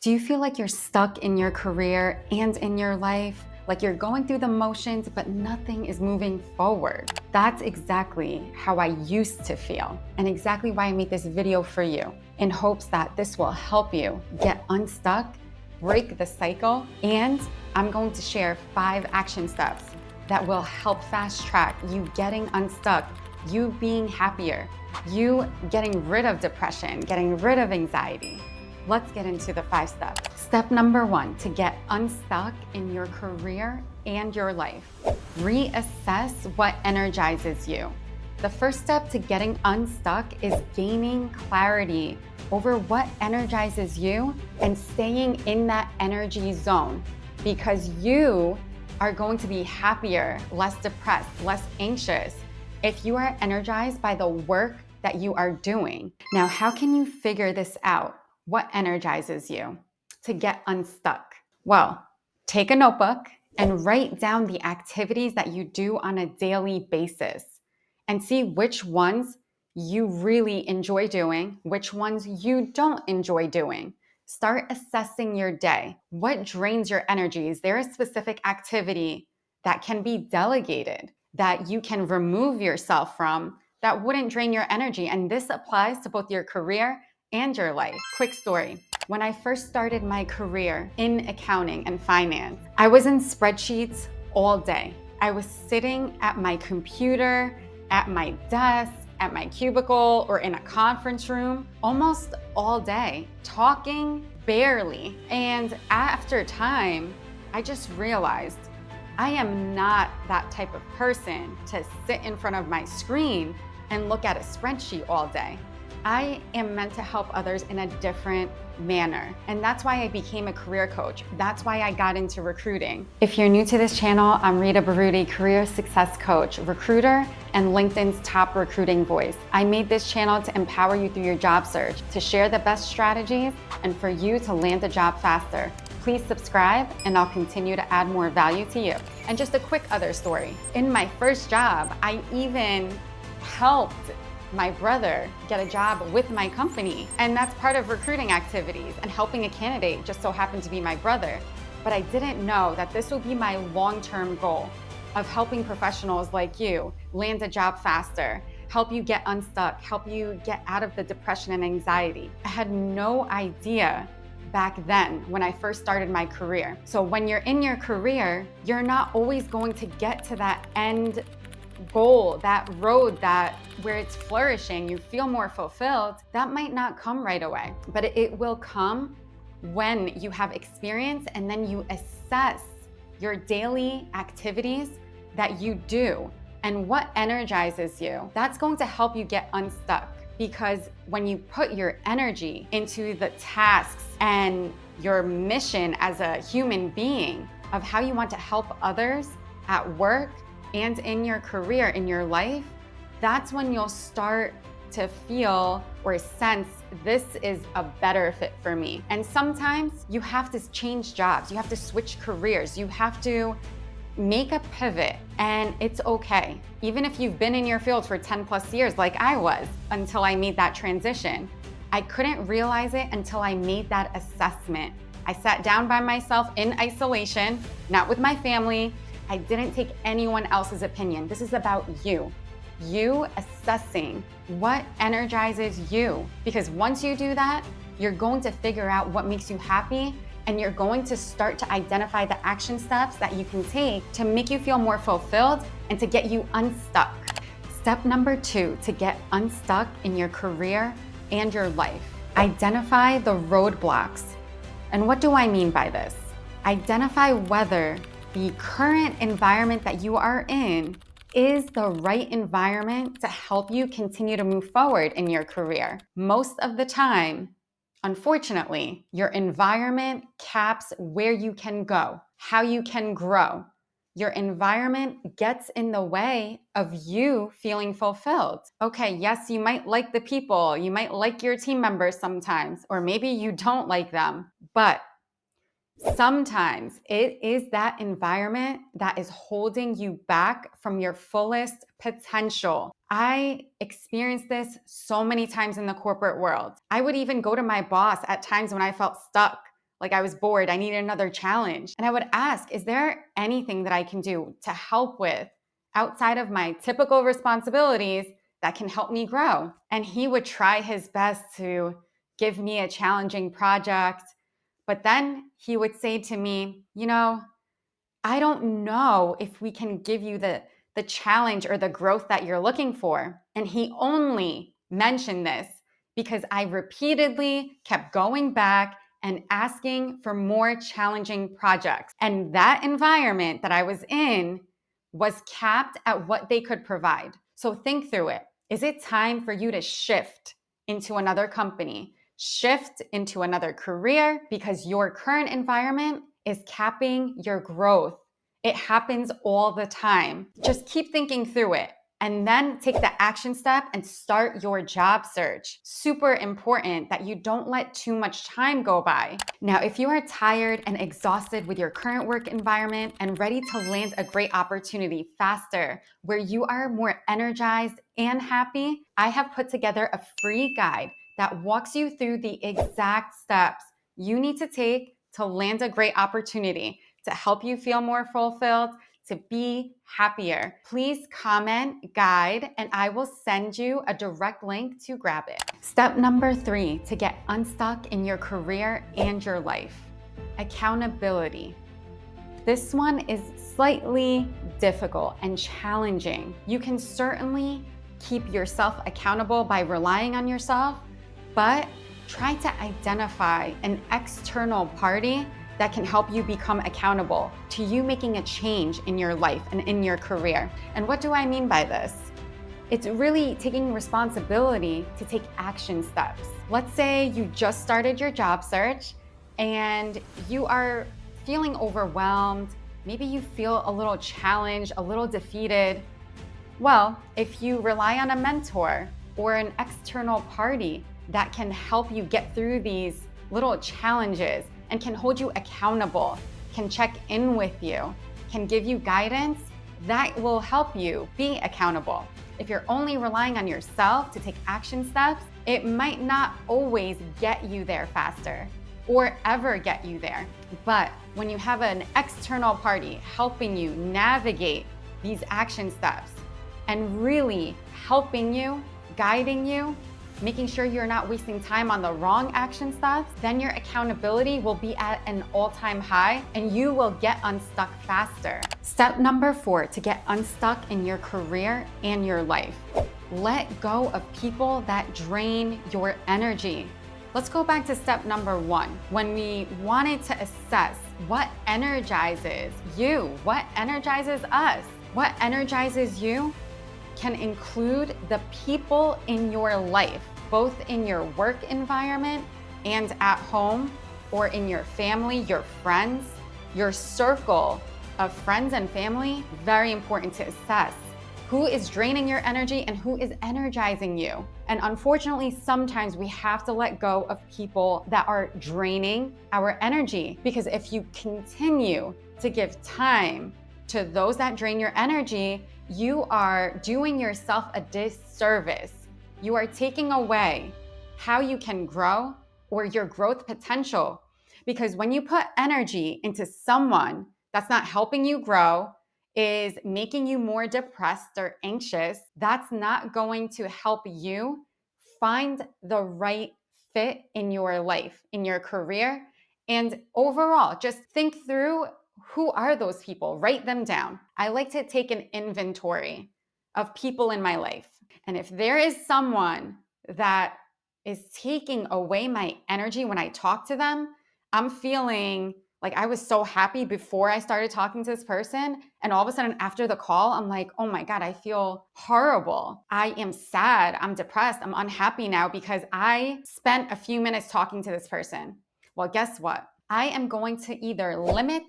Do you feel like you're stuck in your career and in your life? Like you're going through the motions, but nothing is moving forward? That's exactly how I used to feel, and exactly why I made this video for you, in hopes that this will help you get unstuck, break the cycle, and I'm going to share 5 action steps that will help fast track you getting unstuck, you being happier, you getting rid of depression, getting rid of anxiety. Let's get into the 5 steps. Step number 1 to get unstuck in your career and your life. Reassess what energizes you. The first step to getting unstuck is gaining clarity over what energizes you and staying in that energy zone, because you are going to be happier, less depressed, less anxious if you are energized by the work that you are doing. Now, how can you figure this out? What energizes you to get unstuck? Well, take a notebook and write down the activities that you do on a daily basis and see which ones you really enjoy doing, which ones you don't enjoy doing. Start assessing your day. What drains your energy? Is there a specific activity that can be delegated, that you can remove yourself from, that wouldn't drain your energy? And this applies to both your career and your life. Quick story. When I first started my career in accounting and finance, I was in spreadsheets all day. I was sitting at my computer, at my desk, at my cubicle, or in a conference room almost all day, talking barely. And after time, I just realized I am not that type of person to sit in front of my screen and look at a spreadsheet all day. I am meant to help others in a different manner. And that's why I became a career coach. That's why I got into recruiting. If you're new to this channel, I'm Rita Baroody, career success coach, recruiter, and LinkedIn's top recruiting voice. I made this channel to empower you through your job search, to share the best strategies, and for you to land a job faster. Please subscribe and I'll continue to add more value to you. And just a quick other story. In my first job, I even helped my brother get a job with my company. And that's part of recruiting activities, and helping a candidate just so happened to be my brother. But I didn't know that this would be my long-term goal of helping professionals like you land a job faster, help you get unstuck, help you get out of the depression and anxiety. I had no idea back then when I first started my career. So when you're in your career, you're not always going to get to that end goal, that road that where it's flourishing, you feel more fulfilled. That might not come right away, but it will come when you have experience, and then you assess your daily activities that you do and what energizes you. That's going to help you get unstuck, because when you put your energy into the tasks and your mission as a human being of how you want to help others at work and in your career, in your life, that's when you'll start to feel or sense, this is a better fit for me. And sometimes you have to change jobs, you have to switch careers, you have to make a pivot, and it's okay. Even if you've been in your field for 10 plus years, like I was, until I made that transition. I couldn't realize it until I made that assessment. I sat down by myself in isolation, not with my family. I didn't take anyone else's opinion. This is about you. You assessing what energizes you. Because once you do that, you're going to figure out what makes you happy, and you're going to start to identify the action steps that you can take to make you feel more fulfilled and to get you unstuck. Step number 2 to get unstuck in your career and your life. Identify the roadblocks. And what do I mean by this? Identify whether the current environment that you are in is the right environment to help you continue to move forward in your career. Most of the time, unfortunately, your environment caps where you can go, how you can grow. Your environment gets in the way of you feeling fulfilled. Okay, yes, you might like the people, you might like your team members sometimes, or maybe you don't like them, but sometimes it is that environment that is holding you back from your fullest potential. I experienced this so many times in the corporate world. I would even go to my boss at times when I felt stuck Like I was bored, I needed another challenge. And I would ask, is there anything that I can do to help with outside of my typical responsibilities that can help me grow? And he would try his best to give me a challenging project. But then he would say to me, I don't know if we can give you the challenge or the growth that you're looking for. And he only mentioned this because I repeatedly kept going back and asking for more challenging projects. And that environment that I was in was capped at what they could provide. So think through it. Is it time for you to shift into another company, shift into another career because your current environment is capping your growth? It happens all the time. Just keep thinking through it and then take the action step and start your job search. Super important that you don't let too much time go by. Now, if you are tired and exhausted with your current work environment and ready to land a great opportunity faster, where you are more energized and happy, I have put together a free guide that walks you through the exact steps you need to take to land a great opportunity, to help you feel more fulfilled, to be happier. Please comment guide and I will send you a direct link to grab it. Step number 3 to get unstuck in your career and your life: accountability. This one is slightly difficult and challenging. You can certainly keep yourself accountable by relying on yourself, but try to identify an external party that can help you become accountable to you making a change in your life and in your career. And what do I mean by this? It's really taking responsibility to take action steps. Let's say you just started your job search and you are feeling overwhelmed. Maybe you feel a little challenged, a little defeated. Well, if you rely on a mentor or an external party that can help you get through these little challenges and can hold you accountable, can check in with you, can give you guidance, that will help you be accountable. If you're only relying on yourself to take action steps, it might not always get you there faster or ever get you there. But when you have an external party helping you navigate these action steps and really helping you, guiding you, making sure you're not wasting time on the wrong action steps, then your accountability will be at an all-time high and you will get unstuck faster. Step number 4 to get unstuck in your career and your life: let go of people that drain your energy. Let's go back to step number 1. When we wanted to assess what energizes you, what energizes us, what energizes you can include the people in your life, both in your work environment and at home, or in your family, your friends, your circle of friends and family. Very important to assess who is draining your energy and who is energizing you. And unfortunately, sometimes we have to let go of people that are draining our energy, because if you continue to give time to those that drain your energy, you are doing yourself a disservice. You are taking away how you can grow or your growth potential. Because when you put energy into someone that's not helping you grow, is making you more depressed or anxious, that's not going to help you find the right fit in your life, in your career, and overall. Just think through, who are those people? Write them down. I like to take an inventory of people in my life. And if there is someone that is taking away my energy when I talk to them, I'm feeling like I was so happy before I started talking to this person. And all of a sudden after the call, I'm like, oh my God, I feel horrible. I am sad. I'm depressed. I'm unhappy now because I spent a few minutes talking to this person. Well, guess what? I am going to either limit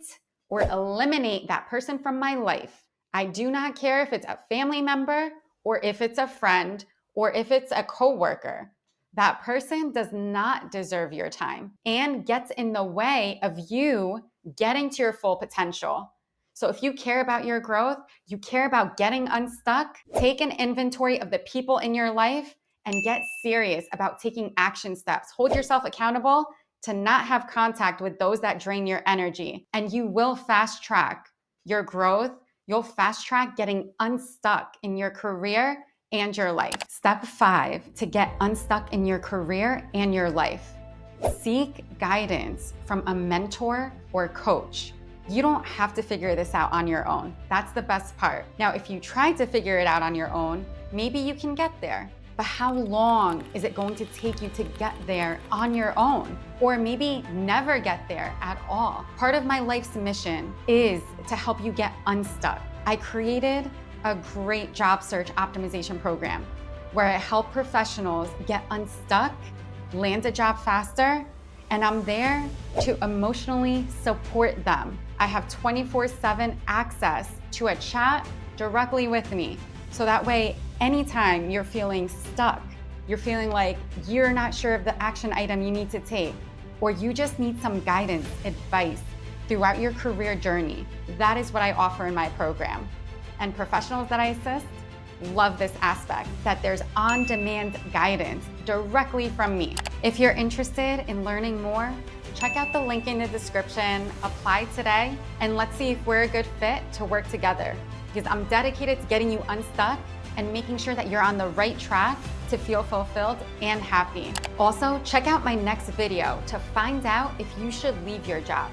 or eliminate that person from my life. I do not care if it's a family member or if it's a friend or if it's a coworker. That person does not deserve your time and gets in the way of you getting to your full potential. So if you care about your growth, you care about getting unstuck, take an inventory of the people in your life and get serious about taking action steps. Hold yourself accountable to not have contact with those that drain your energy. And you will fast track your growth. You'll fast track getting unstuck in your career and your life. Step 5 to get unstuck in your career and your life. Seek guidance from a mentor or coach. You don't have to figure this out on your own. That's the best part. Now, if you try to figure it out on your own, maybe you can get there. But how long is it going to take you to get there on your own? Or maybe never get there at all. Part of my life's mission is to help you get unstuck. I created a great job search optimization program where I help professionals get unstuck, land a job faster, and I'm there to emotionally support them. I have 24/7 access to a chat directly with me. So that way, anytime you're feeling stuck, you're feeling like you're not sure of the action item you need to take, or you just need some guidance, advice throughout your career journey, that is what I offer in my program. And professionals that I assist love this aspect, that there's on-demand guidance directly from me. If you're interested in learning more, check out the link in the description, apply today, and let's see if we're a good fit to work together. Because I'm dedicated to getting you unstuck and making sure that you're on the right track to feel fulfilled and happy. Also, check out my next video to find out if you should leave your job.